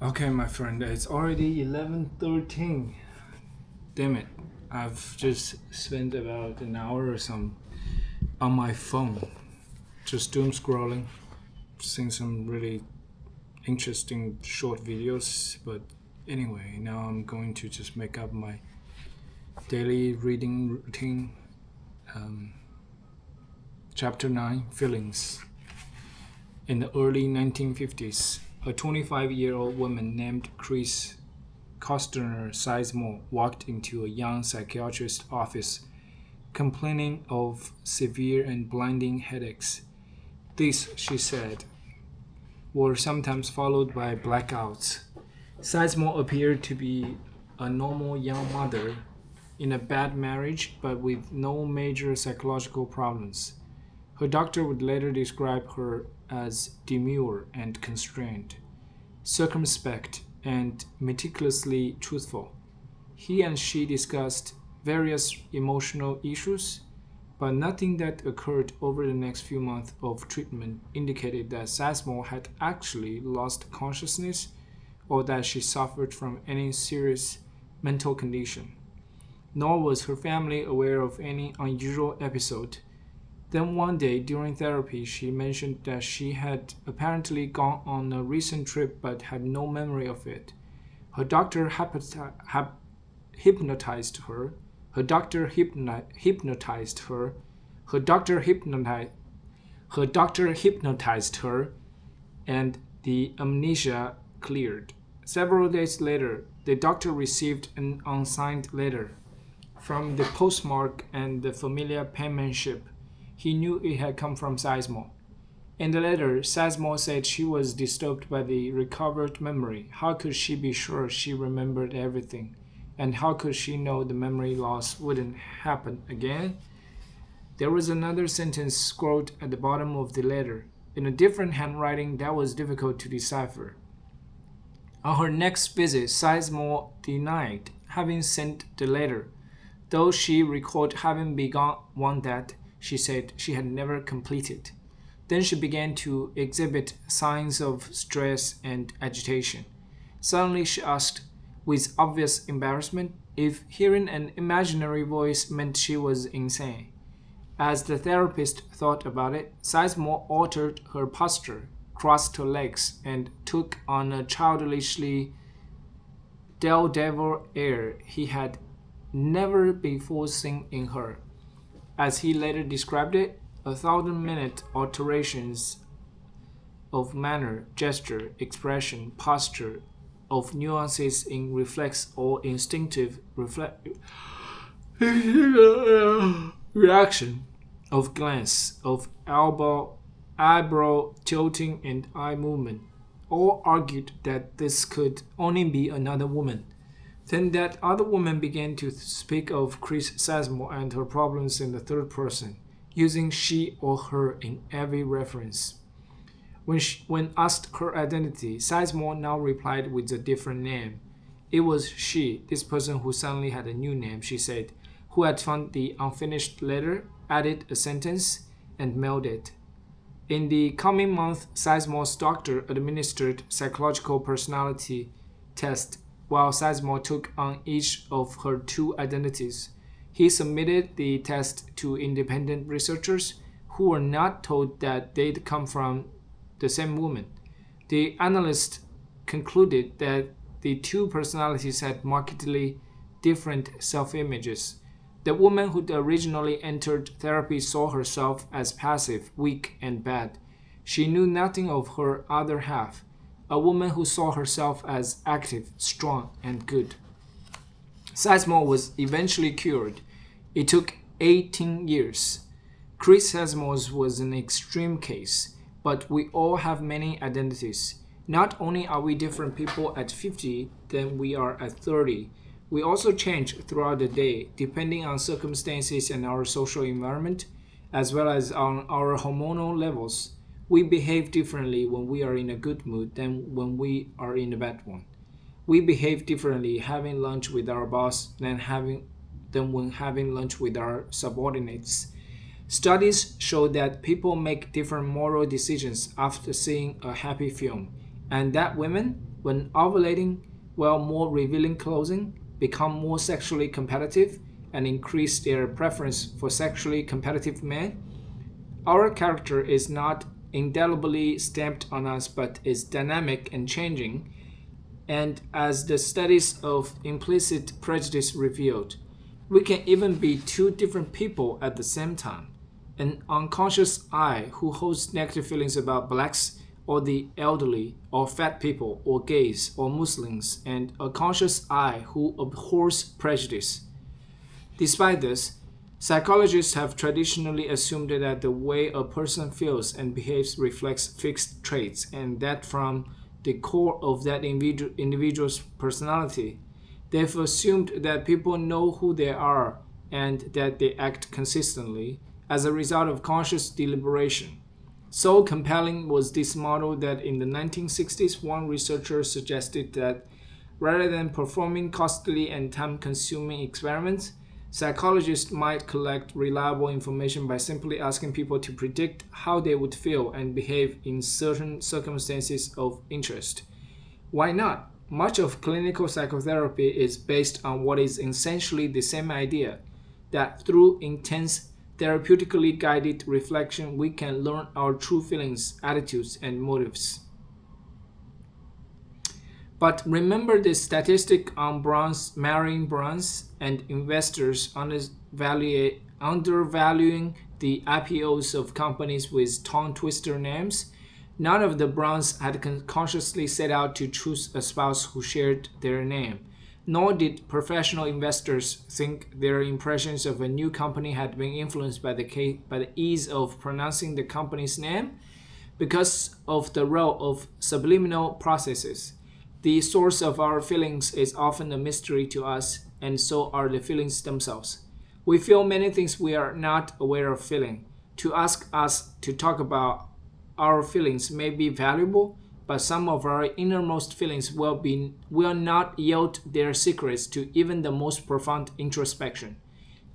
Okay, my friend, it's already 11:13. Damn it. I've just spent about an hour or some on my phone, just doom scrolling, seeing some really interesting short videos. But anyway, now I'm going to just make up my daily reading routine. Um, Chapter 9 Feelings. In the early 1950s, a 25-year-old woman named Chris Costner Sizemore walked into a young psychiatrist's office complaining of severe and blinding headaches. These, she said, were sometimes followed by blackouts. Sizemore appeared to be a normal young mother in a bad marriage but with no major psychological problems. Her doctor would later describe her as demure and constrained, circumspect and meticulously truthful. He and she discussed various emotional issues, but nothing that occurred over the next few months of treatment indicated that Sizemore had actually lost consciousness or that she suffered from any serious mental condition. Nor was her family aware of any unusual episode. Then one day during therapy, she mentioned that she had apparently gone on a recent trip but had no memory of it. Her doctor hypnotized her. Her doctor hypnotized her. Her doctor hypnotized her, and the amnesia cleared. Several days later, the doctor received an unsigned letter. From the postmark and the familiar penmanship, he knew it had come from Sizemore. In the letter, Sizemore said she was disturbed by the recovered memory. How could she be sure she remembered everything? And how could she know the memory loss wouldn't happen again? There was another sentence scrawled at the bottom of the letter, in a different handwriting that was difficult to decipher. On her next visit, Sizemore denied having sent the letter, though she recalled having begun one that, she said, she had never completed. Then she began to exhibit signs of stress and agitation. Suddenly she asked, with obvious embarrassment, if hearing an imaginary voice meant she was insane. As the therapist thought about it, Sizemore altered her posture, crossed her legs, and took on a childishly daredevil air he had never before seen in her. As he later described it, 1,000-minute alterations of manner, gesture, expression, posture, of nuances in reflex or instinctive reaction, of glance, of eyebrow tilting and eye movement, all argued that this could only be another woman. Then that other woman began to speak of Chris Sizemore and her problems in the third person, using she or her in every reference. When asked her identity, Sizemore now replied with a different name. It was she, this person who suddenly had a new name, she said, who had found the unfinished letter, added a sentence, and mailed it. In the coming month, Sizemore's doctor administered psychological personality tests while Sizemore took on each of her two identities. He submitted the test to independent researchers who were not told that they'd come from the same woman. The analyst concluded that the two personalities had markedly different self-images. The woman who originally entered therapy saw herself as passive, weak, and bad. She knew nothing of her other half, a woman who saw herself as active, strong, and good. Sizemore was eventually cured. It took 18 years. Chris Sizemore's was an extreme case, but we all have many identities. Not only are we different people at 50 than we are at 30, we also change throughout the day, depending on circumstances and our social environment, as well as on our hormonal levels. We behave differently when we are in a good mood than when we are in a bad one. We behave differently having lunch with our boss than when having lunch with our subordinates. Studies show that people make different moral decisions after seeing a happy film, and that women when ovulating, wear more revealing clothing, become more sexually competitive, and increase their preference for sexually competitive men. Our character is not indelibly stamped on us but is dynamic and changing, and as the studies of implicit prejudice revealed, we can even be two different people at the same time. An unconscious I who holds negative feelings about blacks or the elderly or fat people or gays or Muslims, and a conscious I who abhors prejudice. Despite this, psychologists have traditionally assumed that the way a person feels and behaves reflects fixed traits, and that from the core of that individual's personality, they've assumed that people know who they are and that they act consistently as a result of conscious deliberation. So compelling was this model that in the 1960s, one researcher suggested that rather than performing costly and time consuming experiments, psychologists might collect reliable information by simply asking people to predict how they would feel and behave in certain circumstances of interest. Why not? Much of clinical psychotherapy is based on what is essentially the same idea that through intense, therapeutically guided reflection, we can learn our true feelings, attitudes, and motives. But remember this statistic on bronze marrying bronze and investors undervaluing the IPOs of companies with tongue twister names. None of the bronze had consciously set out to choose a spouse who shared their name, nor did professional investors think their impressions of a new company had been influenced by the ease of pronouncing the company's name. Because of the role of subliminal processes, the source of our feelings is often a mystery to us, and so are the feelings themselves. We feel many things we are not aware of feeling. To ask us to talk about our feelings may be valuable, but some of our innermost feelings will not yield their secrets to even the most profound introspection.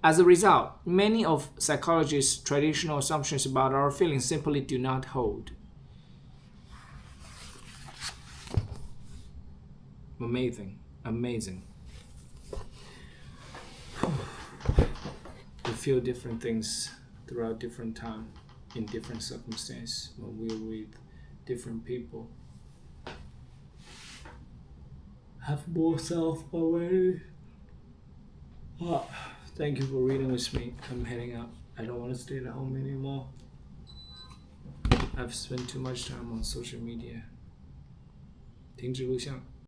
As a result, many of psychology's traditional assumptions about our feelings simply do not hold. Amazing. We feel different things throughout different time, in different circumstances, when we're with different people. Have more self-awareness. Thank you for reading with me. I'm heading out. I don't want to stay at home anymore. I've spent too much time on social media. 停止录像。